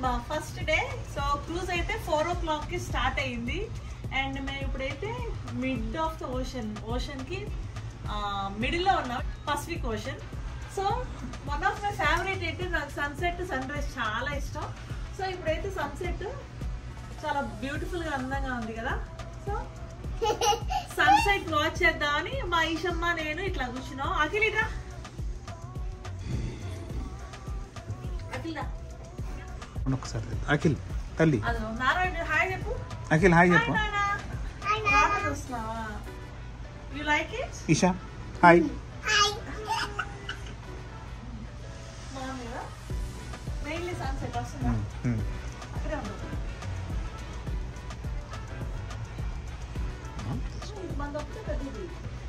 మా first day. So cruise అయితే 4 o'clock కి స్టార్ట్ అయ్యింది. అండ్ మేము ఇప్పుడైతే మిడ్ ఆఫ్ ద ఓషన్ కి మిడిల్ లో ఉన్నాం, Pacific ocean. So one of my favourite అయితే నాకు సన్సెట్ సన్ రైజ్ చాలా ఇష్టం. సో ఇప్పుడైతే సన్సెట్ చాలా బ్యూటిఫుల్ గా అందంగా ఉంది కదా. సో సన్సెట్ వాచ్ చేద్దామని మా ఈశమ్మ నేను ఇట్లా కూర్చున్నాం. అఖిల్ ఇట్లా, ఒకసారి అఖిల్ తల్లి నారాయణ హాయ్ చెప్పు. అఖిల్ హాయ్ చెప్పు. You like it? Esha hi. Mainly sunset వస్తుందా? అక్కడే ఉండదు.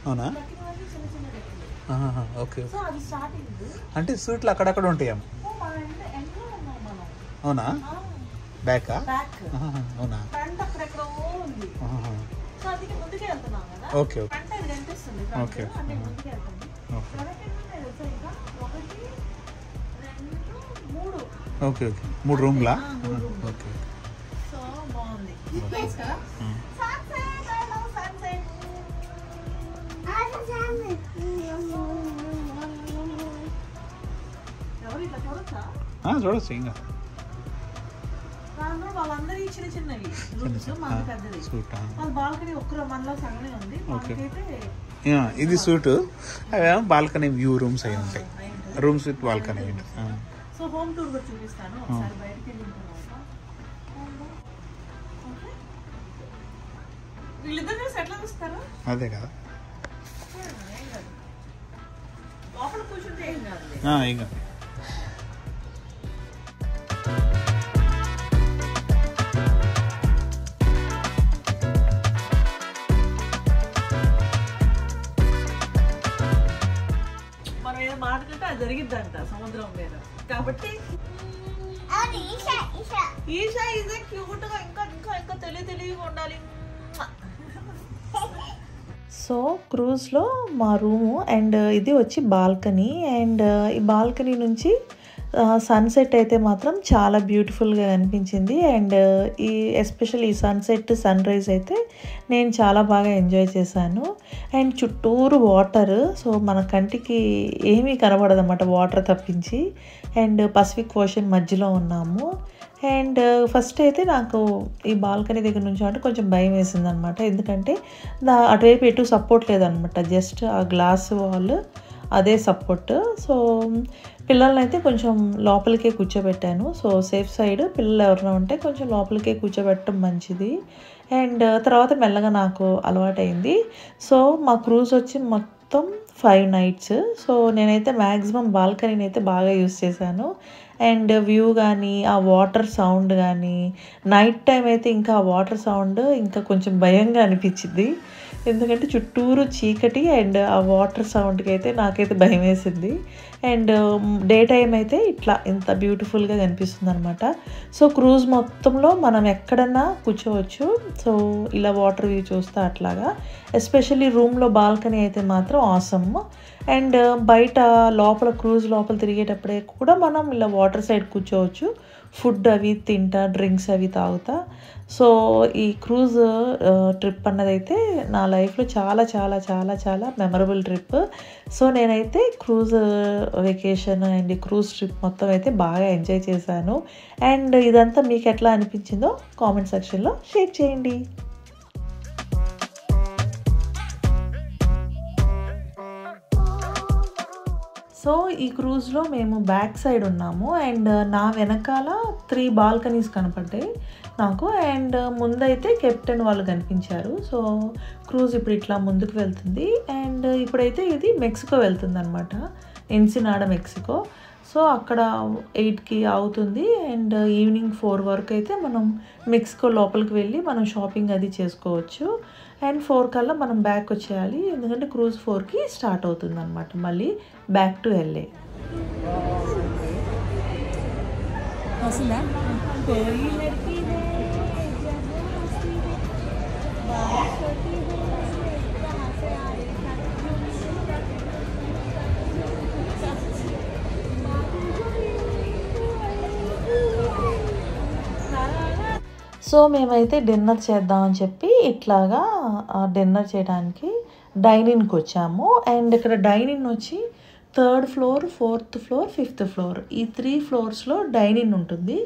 అవునా? ఓకే. సో అది స్టార్టింగ్ అంటే సూట్లు అక్కడక్కడ ఉంటాయేమో. అవునా? బ్యాకా? బ్యాక్ అవునా? ఫ్రంట్ అక్కడెక్కడో ఉంది. సో అది ముందుకే వెళ్తున్నాం కదా. ఓకే ఓకే ఫ్రంట్ అది కనిపిస్తుంది. ఓకే. అంటే ముందుకే వెళ్తుంది. ఓకే ఒకటి 2 3 ఓకే ఓకే 3 రూమ్లా? ఓకే. సో బాగుంది ప్లేస్ కదా. Sunset I love sunset. ఎవరు ఇట్లా చూడొచ్చా? చూడొచ్చు ఇంకా. వాళ్ళందరి చిన్న చిన్నవి రూమ్స్, మన పెద్దది. వాళ్ళ బాల్కనీ ఒక్కరో మనలో సగమే ఉంది. మనకైతే ఇది సూట్, అవేమో బాల్కనీ వ్యూ రూమ్స్ అయి ఉంటాయి. Rooms with balcony. So home tour కూడా చూపిస్తాను ఒకసారి బయటికి వెళ్ళిన తర్వాత. వీళ్ళిద్దరు చూసి ఎట్లా చూస్తారు? అదే కదా. లోపల కూర్చుంటే ఏం కాదు. ఇంకా మనం ఏదో మాట్లాడుతుంటే అది జరిగిద్దంట సముద్రం మీద. కాబట్టి ఈషా ఇదే క్యూట్ గా ఇంకా ఇంకా ఇంకా తెలివిగా ఉండాలి. సో క్రూజ్లో మా రూము అండ్ ఇది వచ్చి బాల్కనీ. అండ్ ఈ బాల్కనీ నుంచి సన్సెట్ అయితే మాత్రం చాలా బ్యూటిఫుల్గా కనిపించింది. అండ్ ఈ ఎస్పెషల్లీ ఈ సన్సెట్ సన్ రైజ్ అయితే నేను చాలా బాగా ఎంజాయ్ చేశాను. అండ్ చుట్టూరు వాటర్, సో మన కంటికి ఏమీ కనబడదు అన్నమాట వాటర్ తప్పించి. అండ్ పసిఫిక్ ఓషన్ మధ్యలో ఉన్నాము. అండ్ ఫస్ట్ అయితే నాకు ఈ బాల్కనీ దగ్గర నుంచి అంటే కొంచెం భయం వేసింది అనమాట. ఎందుకంటే అటువైపు ఎటు సపోర్ట్ లేదనమాట, జస్ట్ ఆ గ్లాస్ వాల్ అదే సపోర్ట్. సో పిల్లల్ని అయితే కొంచెం లోపలికే కూర్చోబెట్టాను. సో సేఫ్ సైడ్ పిల్లలు ఎవరైనా ఉంటే కొంచెం లోపలికే కూర్చోబెట్టడం మంచిది. అండ్ తర్వాత మెల్లగా నాకు అలవాటైంది. సో మా క్రూజ్ వచ్చి మొత్తం 5 nights. సో నేనైతే మ్యాక్సిమం బాల్కనీని అయితే బాగా యూస్ చేశాను. అండ్ వ్యూ కానీ ఆ వాటర్ సౌండ్ కానీ నైట్ టైం అయితే ఇంకా ఆ వాటర్ సౌండ్ ఇంకా కొంచెం భయంగా అనిపించింది. ఎందుకంటే చుట్టూరు చీకటి అండ్ ఆ వాటర్ సౌండ్కి అయితే నాకైతే భయం వేసింది. అండ్ డే టైం అయితే ఇట్లా ఇంత బ్యూటిఫుల్గా కనిపిస్తుంది అనమాట. సో క్రూజ్ మొత్తంలో మనం ఎక్కడన్నా కూర్చోవచ్చు. సో ఇలా వాటర్ వ్యూ చూస్తే అట్లాగా, ఎస్పెషల్లీ రూమ్లో బాల్కనీ అయితే మాత్రం ఆసమ్. అండ్ బయట లోపల క్రూజ్ లోపల తిరిగేటప్పుడే కూడా మనం ఇలా వాటర్ సైడ్ కూర్చోవచ్చు, ఫుడ్ అవి తింటా, డ్రింక్స్ అవి తాగుతా. సో ఈ క్రూజ్ ట్రిప్ అన్నదైతే నా లైఫ్లో చాలా చాలా చాలా చాలా మెమరబుల్ ట్రిప్. సో నేనైతే cruise vacation and cruise trip మొత్తం అయితే బాగా ఎంజాయ్ చేశాను. అండ్ ఇదంతా మీకు ఎట్లా అనిపించిందో కామెంట్ సెక్షన్లో షేర్ చేయండి. సో ఈ క్రూజ్లో మేము బ్యాక్ సైడ్ ఉన్నాము. అండ్ నా వెనకాల 3 బాల్కనీస్ కనపడ్డాయి నాకు. అండ్ ముందైతే కెప్టెన్ వాళ్ళు కనిపించారు. సో క్రూజ్ ఇప్పుడు ఇట్లా ముందుకు వెళ్తుంది. అండ్ ఇప్పుడైతే ఇది మెక్సికో వెళ్తుంది అనమాట, ఎన్సినాడా మెక్సికో. సో అక్కడ 8కి అవుతుంది. అండ్ ఈవినింగ్ 4 వరకు అయితే మనం మెక్సికో లోపలికి వెళ్ళి మనం షాపింగ్ అది చేసుకోవచ్చు. అండ్ 4 కల్లా మనం బ్యాక్ వచ్చేయాలి, ఎందుకంటే క్రూజ్ 4కి స్టార్ట్ అవుతుంది అనమాట, మళ్ళీ బ్యాక్ టు LA. సో మేమైతే డిన్నర్ చేద్దామని చెప్పి ఇట్లాగా డిన్నర్ చేయడానికి డైనింగ్కి వచ్చాము. అండ్ ఇక్కడ డైనింగ్ వచ్చి 3rd floor, 4th floor, 5th floor ఈ 3 ఫ్లోర్స్లో డైనింగ్ ఉంటుంది.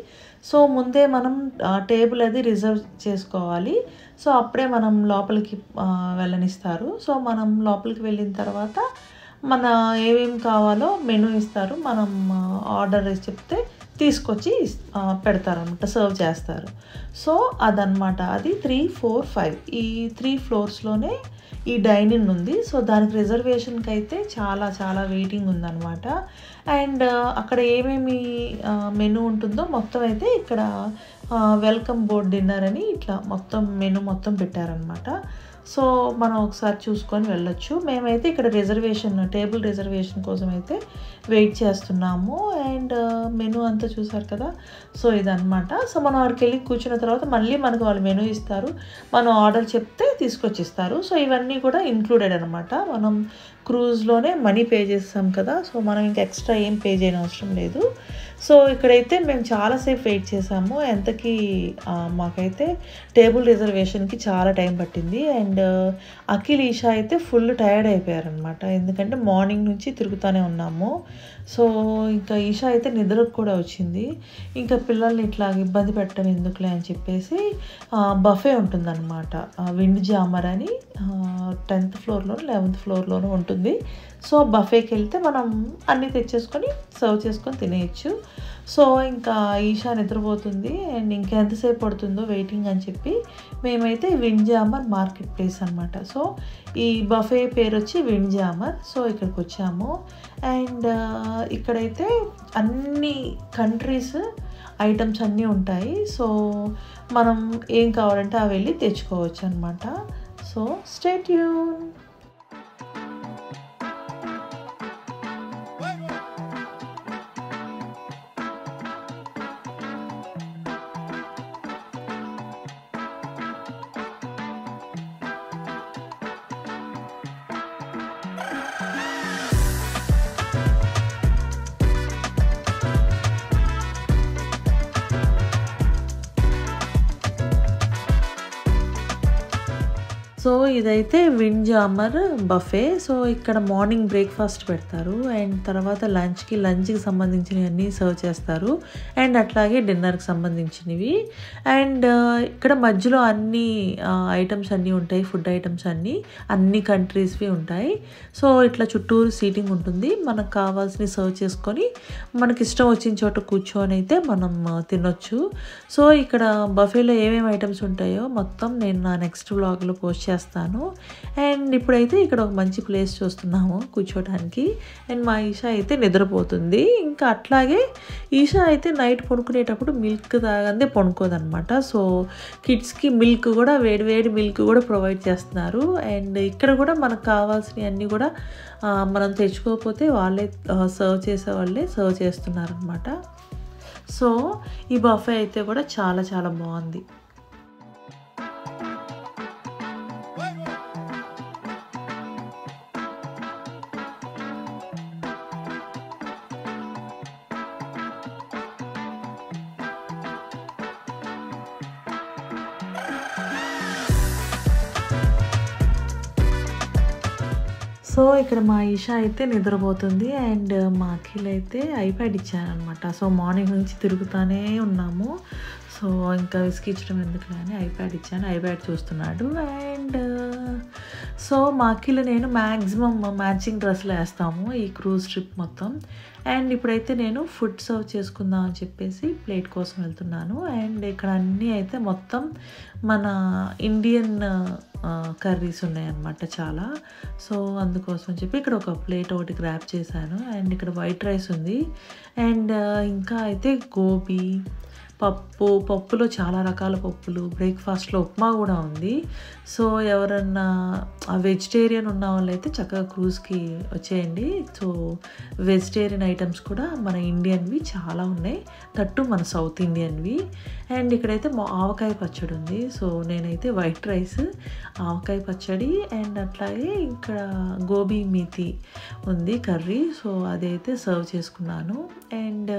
సో ముందే మనం టేబుల్ అది రిజర్వ్ చేసుకోవాలి. సో అప్పుడే మనం లోపలికి వెళ్ళనిస్తారు. సో మనం లోపలికి వెళ్ళిన తర్వాత మన ఏమేమి కావాలో మెనూ ఇస్తారు. మనం ఆర్డర్ చెప్తే తీసుకొచ్చి పెడతారనమాట, సర్వ్ చేస్తారు. సో అదనమాట, అది 3, 4, 5 ఈ 3 ఫ్లోర్స్లోనే ఈ డైనింగ్ ఉంది. సో దానికి రిజర్వేషన్కి అయితే చాలా వెయిటింగ్ ఉందన్నమాట. అండ్ అక్కడ ఏమేమి మెనూ ఉంటుందో మొత్తం అయితే ఇక్కడ వెల్కమ్ బోర్డ్ డిన్నర్ అని ఇట్లా మొత్తం మెనూ మొత్తం పెట్టారనమాట. సో మనం ఒకసారి చూసుకొని వెళ్ళొచ్చు. మేమైతే ఇక్కడ టేబుల్ రిజర్వేషన్ కోసం అయితే వెయిట్ చేస్తున్నాము. అండ్ మెనూ అంతా చూసారు కదా. సో ఇదనమాట. సో మనం అక్కడికి వెళ్ళి కూర్చున్న తర్వాత మళ్ళీ మనకు వాళ్ళు మెనూ ఇస్తారు, మనం ఆర్డర్ చెప్తే తీసుకొచ్చి ఇస్తారు. సో ఇవన్నీ కూడా ఇంక్లూడెడ్ అనమాట. మనం క్రూజ్లోనే మనీ పే చేస్తాం కదా, సో మనం ఇంకా ఎక్స్ట్రా ఏం పే చేయని అవసరం లేదు. సో ఇక్కడైతే మేము చాలాసేపు వెయిట్ చేసాము. ఎంతకి మాకైతే టేబుల్ రిజర్వేషన్కి చాలా టైం పట్టింది. అండ్ అఖిల్, ఈషా అయితే ఫుల్ టైర్డ్ అయిపోయారనమాట, ఎందుకంటే మార్నింగ్ నుంచి తిరుగుతూనే ఉన్నాము. సో ఇంకా ఈషా అయితే నిద్రకు కూడా వచ్చింది. ఇంకా పిల్లల్ని ఇట్లా ఇబ్బంది పెట్టడం ఎందుకులే అని చెప్పేసి బఫే ఉంటుందన్నమాట, విండ్ జామర్ అని 10th ఫ్లోర్లోనూ 11th ఫ్లోర్లోనూ ఉంటుంది. సో బఫేకి వెళ్తే మనం అన్నీ తెచ్చేసుకొని సర్వ్ చేసుకొని తినేయచ్చు. సో ఇంకా ఈషా నిద్రపోతుంది అండ్ ఇంకెంతసేపు పడుతుందో వెయిటింగ్ అని చెప్పి మేమైతే విండ్ జామర్ మార్కెట్ ప్లేస్ అనమాట. సో ఈ బఫే పేరు వచ్చి విండ్ జామర్. సో ఇక్కడికి వచ్చాము. అండ్ ఇక్కడైతే అన్ని కంట్రీస్ ఐటమ్స్ అన్నీ ఉంటాయి. సో మనం ఏం కావాలంటే అవి వెళ్ళి తెచ్చుకోవచ్చు అనమాట. So stay tune. సో ఇదైతే విండ్ జామర్ బఫే. సో ఇక్కడ మార్నింగ్ బ్రేక్ఫాస్ట్ పెడతారు అండ్ తర్వాత లంచ్కి సంబంధించినవన్నీ సర్వ్ చేస్తారు అండ్ అట్లాగే డిన్నర్కి సంబంధించినవి. అండ్ ఇక్కడ మధ్యలో అన్ని ఐటమ్స్ అన్నీ ఉంటాయి, ఫుడ్ ఐటమ్స్ అన్ని కంట్రీస్వి ఉంటాయి. సో ఇట్లా చుట్టూరు సీటింగ్ ఉంటుంది, మనకు కావాల్సినవి సర్వ్ చేసుకొని మనకి ఇష్టం వచ్చిన చోట కూర్చొని అయితే మనం తినొచ్చు. సో ఇక్కడ బఫేలో ఏమేమి ఐటమ్స్ ఉంటాయో మొత్తం నేను నా నెక్స్ట్ వ్లాగ్లో పోస్ట్ చేస్తాను. అండ్ ఇప్పుడైతే ఇక్కడ ఒక మంచి ప్లేస్ చూస్తున్నాము కూర్చోడానికి. అండ్ మా ఈషా అయితే నిద్రపోతుంది. ఇంకా అట్లాగే ఈషా అయితే నైట్ పడుకునేటప్పుడు మిల్క్ తాగందే పడుకోదనమాట. సో కిడ్స్కి మిల్క్ కూడా వేడి మిల్క్ కూడా ప్రొవైడ్ చేస్తున్నారు. అండ్ ఇక్కడ కూడా మనకు కావాల్సినవి అన్నీ కూడా మనం తెచ్చుకోకపోతే వాళ్ళే సర్వ్ చేసే వాళ్ళే సర్వ్ చేస్తున్నారనమాట. సో ఈ బఫే అయితే కూడా చాలా బాగుంది. సో ఇక్కడ మా ఈషా అయితే నిద్రపోతుంది అండ్ మా అఖిల్ అయితే ఐప్యాడ్ ఇచ్చానమాట. సో మార్నింగ్ నుంచి తిరుగుతూనే ఉన్నాము. సో ఇంకా విసిగించడం ఎందుకులే అని ఐప్యాడ్ ఇచ్చాను, ఐప్యాడ్ చూస్తున్నాడు. అండ్ సో మా అఖిల్ నేను మ్యాక్సిమం మ్యాచింగ్ డ్రెస్సులు వేస్తాము ఈ క్రూజ్ ట్రిప్ మొత్తం. అండ్ ఇప్పుడైతే నేను ఫుడ్ సర్వ్ చేసుకుందాం అని చెప్పేసి ప్లేట్ కోసం వెళ్తున్నాను. అండ్ ఇక్కడ అన్నీ అయితే మొత్తం మన ఇండియన్ కర్రీస్ ఉన్నాయన్నమాట చాలా. సో అందుకోసం చెప్పి ఇక్కడ ఒక ప్లేట్ ఒకటి గ్రాబ్ చేశాను. అండ్ ఇక్కడ వైట్ రైస్ ఉంది. అండ్ ఇంకా అయితే గోబీ, పప్పులో చాలా రకాల పప్పులు, బ్రేక్ఫాస్ట్లో ఉప్మా కూడా ఉంది. సో ఎవరన్నా వెజిటేరియన్ ఉన్న వాళ్ళైతే చక్కగా క్రూజ్కి వచ్చేయండి. సో వెజిటేరియన్ ఐటమ్స్ కూడా మన ఇండియన్వి చాలా ఉన్నాయి, తట్టు మన సౌత్ ఇండియన్వి. అండ్ ఇక్కడైతే ఆవకాయ పచ్చడి ఉంది. సో నేనైతే వైట్ రైస్, ఆవకాయ పచ్చడి అండ్ అట్లాగే ఇక్కడ గోబీ మీతి ఉంది కర్రీ. సో అదైతే సర్వ్ చేసుకున్నాను. అండ్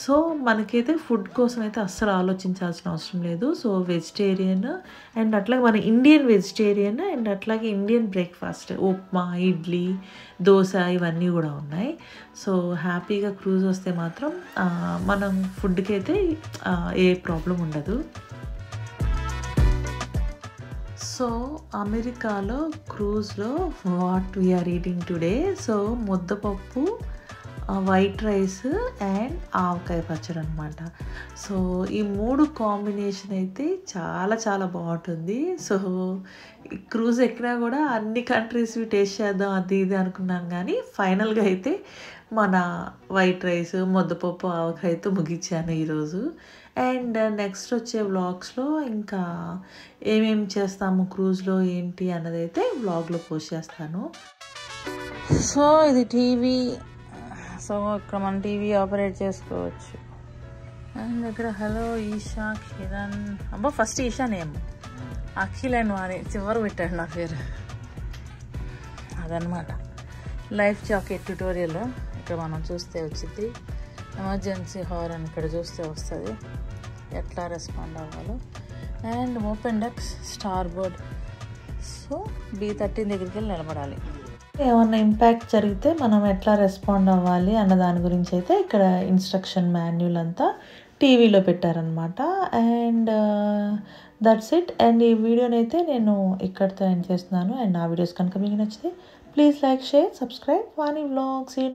సో మనకైతే ఫుడ్ కోసం అయితే అస్సలు ఆలోచించాల్సిన అవసరం లేదు. సో వెజిటేరియన్ అండ్ అట్లాగే మన ఇండియన్ వెజిటేరియన్ అండ్ అట్లాగే ఇండియన్ బ్రేక్ఫాస్ట్, ఉప్మా, ఇడ్లీ, దోశ ఇవన్నీ కూడా ఉన్నాయి. సో హ్యాపీగా క్రూజ్ వస్తే మాత్రం మనం ఫుడ్కి అయితే ఏ ప్రాబ్లం ఉండదు. సో అమెరికాలో క్రూజ్లో what we are eating today, so muddapappu, white rice and avakaya pachadi అనమాట. సో ఈ 3 కాంబినేషన్ అయితే చాలా చాలా బాగుంటుంది. సో క్రూజ్ ఎక్కినా కూడా అన్ని కంట్రీస్వి టేస్ట్ చేద్దాం అది ఇది అనుకున్నాను, కానీ ఫైనల్గా అయితే మన వైట్ రైస్, ముద్దపప్పు, ఆవకాయతో ముగించాను ఈరోజు. అండ్ నెక్స్ట్ వచ్చే వ్లాగ్స్లో ఇంకా ఏమేమి చేస్తాము క్రూజ్లో ఏంటి అన్నదైతే వ్లాగ్లో పోస్ట్ చేస్తాను. సో ఇది టీవీ. సో ఇక్కడ మనం టీవీ ఆపరేట్ చేసుకోవచ్చు. అండ్ ఇక్కడ హలో ఈషా, కిరణ్, అబ్బా first Esha name, Akhil and వారి చివరి పెట్టాడు నా పేరు. అదనమాట లైఫ్ జాకెట్ ట్యూటోరియల్. ఇక్కడ మనం చూస్తే వచ్చింది ఎమర్జెన్సీ హారన్, ఇక్కడ చూస్తే వస్తుంది ఎట్లా రెస్పాండ్ అవ్వాలో. And open dex, star board. So B13 దగ్గరికి వెళ్ళి నిలబడాలి. ఏమన్నా ఇంపాక్ట్ జరిగితే మనం ఎట్లా రెస్పాండ్ అవ్వాలి అన్న దాని గురించి అయితే ఇక్కడ ఇన్స్ట్రక్షన్ మాన్యువల్ అంతా టీవీలో పెట్టారనమాట. And that's it. అండ్ ఈ వీడియోని అయితే నేను ఇక్కడితో ఎండ్ చేస్తున్నాను. అండ్ నా వీడియోస్ కనుక మీకు నచ్చితే please like, share, subscribe Vani vlogs.